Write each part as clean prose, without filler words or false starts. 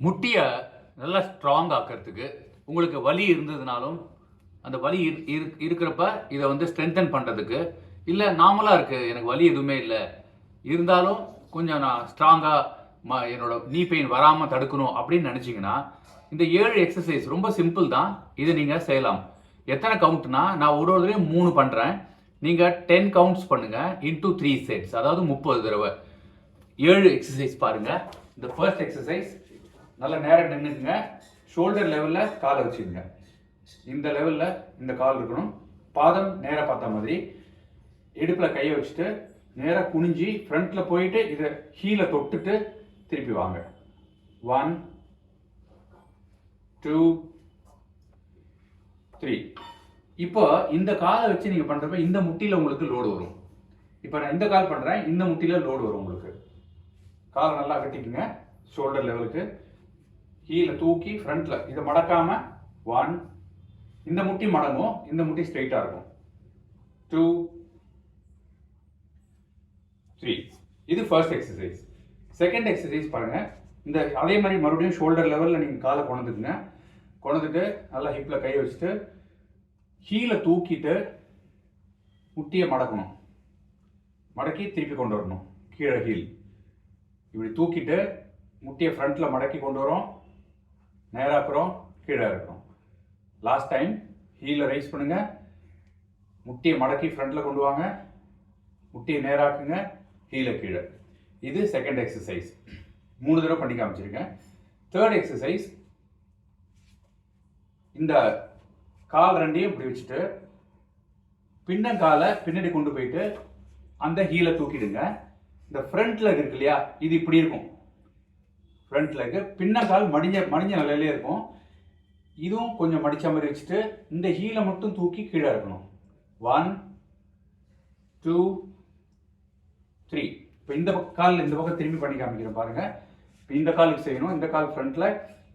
முட்டியை நல்லா ஸ்ட்ராங் ஆக்கிறதுக்கு உங்களுக்கு வலி இருந்ததுனாலும் அந்த வலி இருக்கிறப்ப இதை வந்து ஸ்ட்ரென்தன் பண்ணுறதுக்கு, இல்லை நார்மலாக இருக்குது எனக்கு வலி எதுவுமே இல்லை இருந்தாலும் கொஞ்சம் நான் ஸ்ட்ராங்காக என்னோட நீ பெயின் வராமல் தடுக்கணும் அப்படின்னு நினச்சிங்கன்னா இந்த 7 எக்ஸசைஸ் ரொம்ப சிம்பிள் தான். இதை நீங்கள் செய்யலாம். எத்தனை கவுண்ட்னா நான் ஒரு தடவையும் 3 பண்ணுறேன். நீங்கள் 10 கவுண்ட்ஸ் பண்ணுங்கள் இன்டூ 3 செட்ஸ், அதாவது 30 தடவை 7 எக்ஸசைஸ் பாருங்கள். இந்த ஃபர்ஸ்ட் எக்ஸசைஸ் நல்லா நேரம் நின்றுக்குங்க. ஷோல்டர் லெவலில் காலை வச்சுக்கோங்க. இந்த லெவலில் இந்த கால் இருக்கணும். பாதம் நேராக பார்த்த மாதிரி. இடுப்பில் கையை வச்சுட்டு நேராக குனிஞ்சி ஃப்ரண்ட்டில் போயிட்டு இதை ஹீலை தொட்டுட்டு திருப்பி வாங்க. 1 2 3. இப்போ இந்த காலை வச்சு நீங்கள் பண்ணுறப்ப இந்த முட்டியில் உங்களுக்கு லோடு வரும். இப்போ நான் இந்த கால் பண்ணுறேன், இந்த முட்டியில் லோடு வரும் உங்களுக்கு. காலை நல்லா கட்டிக்குங்க ஷோல்டர் லெவலுக்கு. ஹீலை தூக்கி ஃப்ரண்ட்டில் இதை மடக்காமல் 1. இந்த முட்டி மடங்கும், இந்த முட்டி ஸ்ட்ரைட்டாக இருக்கும். 2 3. இது ஃபர்ஸ்ட் எக்ஸசைஸ். செகண்ட் எக்ஸசைஸ் பாருங்கள். இந்த அதே மாதிரி மறுபடியும் ஷோல்டர் லெவலில் நீங்கள் காலை கொண்டுக்குங்க. கொண்டுட்டு நல்லா ஹிப்பில் கை வச்சுட்டு ஹீலை தூக்கிட்டு முட்டியை மடக்கணும். மடக்கி திருப்பி கொண்டு வரணும் கீழே. ஹீல் இப்படி தூக்கிட்டு முட்டியை ஃப்ரண்ட்டில் மடக்கி கொண்டு வரோம், நேராக்குறோம், கீழே இருக்கிறோம். லாஸ்ட் டைம் ஹீலை ரைஸ் பண்ணுங்க, முட்டியை மடக்கி ஃப்ரண்ட்டில் கொண்டு வாங்க, முட்டியை நேராக்குங்க, ஹீலை கீழே. இது செகண்ட் எக்ஸசைஸ். 3 தடவை பண்ணி காமிச்சிருக்கேன். தேர்ட் எக்ஸசைஸ், இந்த கால் ரெண்டையும் இப்படி வச்சுட்டு பின்னங்காலை பின்னாடி கொண்டு போயிட்டு அந்த ஹீலை தூக்கிடுங்க. இந்த ஃப்ரண்ட் லெக் இருக்கு இல்லையா, இது இப்படி இருக்கும். ஃப்ரண்ட் லெக் பின்னங்கால் மடிஞ்ச நிலையிலே இருக்கும். இதுவும் கொஞ்சம் மடிச்ச மாதிரி வச்சுட்டு இந்த ஹீலை மட்டும் தூக்கி கீழே இருக்கணும். 1 2 3. இப்போ இந்த கால் இந்த பக்கம் திரும்பி பண்ணி காமிக்கிறேன் பாருங்க. இப்போ இந்த காலுக்கு செய்யணும். இந்த கால் ஃப்ரண்ட்ல,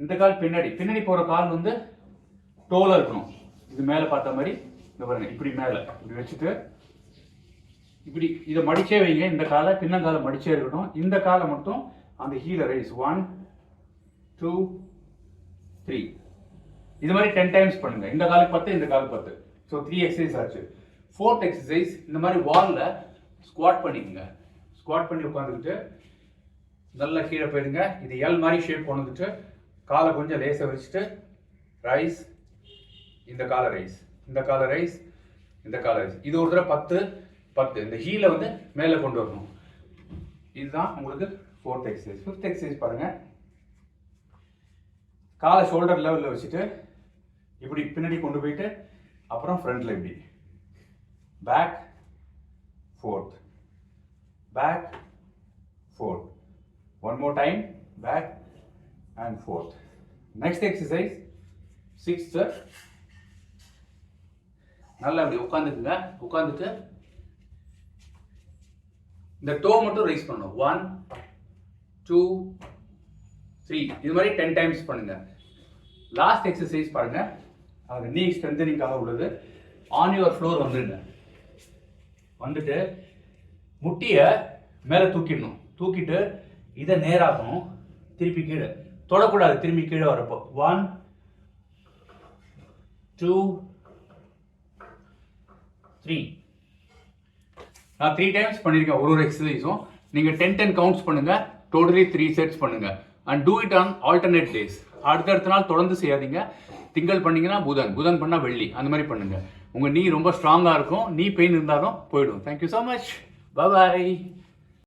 இந்த கால் பின்னாடி போகிற கால் வந்து டோலாக இருக்கணும். இது மேலே பார்த்த மாதிரி இந்த பாருங்க, இப்படி மேலே இப்படி வச்சுட்டு இப்படி இதை மடிச்சே வைங்க. இந்த காலை பின்னங்காலை மடிச்சே இருக்கட்டும். இந்த காலை மட்டும் அந்த ஹீலை ரைஸ். 1 2 3. இது மாதிரி 10 டைம்ஸ் பண்ணுங்க. இந்த காலுக்கு 10, இந்த காலுக்கு 10. ஸோ 3 எக்ஸசைஸ் ஆச்சு. ஃபோர்த் எக்ஸசைஸ், இந்த மாதிரி வாலில் ஸ்குவாட் பண்ணிக்கோங்க. ஸ்குவாட் பண்ணி உட்காந்துக்கிட்டு நல்லா கீழே போயிடுங்க. இது எல் மாதிரி ஷேப் கொண்டு வந்துட்டு காலை கொஞ்சம் லேசாக வச்சுட்டு ரைஸ், இந்த காலை ரைஸ், இந்த காலை ரைஸ், இந்த காலை ரைஸ். இது ஒரு தடவை 10 10. இந்த ஹீலை வந்து மேலே கொண்டு வரணும். இதுதான் உங்களுக்கு ஃபோர்த் எக்ஸசைஸ். ஃபிஃப்த் எக்ஸசைஸ் பாருங்க. காலை ஷோல்டர் லெவலில் வச்சுட்டு இப்படி பின்னாடி கொண்டு போயிட்டு அப்புறம் ஃப்ரண்ட்ல இப்படி back forth, back forth. One more time, back and forth. Next exercise, sixth. நல்லா அப்படி உட்காந்துக்குங்க. உட்காந்துட்டு இந்த டோ மட்டும் ரைஸ் பண்ணணும். 1 2 3. இது மாதிரி 10 டைம்ஸ் பண்ணுங்க. லாஸ்ட் எக்ஸசைஸ் பாருங்க. அது நீ ஸ்ட்ரென்தனிங்காக உள்ளது. ஆன் யுவர் ஃப்ளோர் வந்துடுங்க. வந்துட்டு முட்டியை மேலே தூக்கிடணும். தூக்கிட்டு இதை நேராகணும், திருப்பி கீழே தொடக்கூடாது. திரும்பி கீழே வரப்போ 1 2 3. நான் 3 டைம்ஸ் பண்ணியிருக்கேன் ஒரு எக்ஸசைஸும். நீங்கள் 10 கவுண்ட்ஸ் பண்ணுங்க. டோட்டலி 3 செட்ஸ் பண்ணுங்க. And do it on alternate days. அடுத்தடுத்த நாள் தொடர்ந்து செய்யாதீங்க. திங்கள் பண்ணீங்கன்னா புதன் பண்ணால் வெள்ளி, அந்த மாதிரி பண்ணுங்க. உங்கள் நீ ரொம்ப ஸ்ட்ராங்காக இருக்கும். நீ பெயின் இருந்தாலும் போயிடும். Thank you so much. பாய்.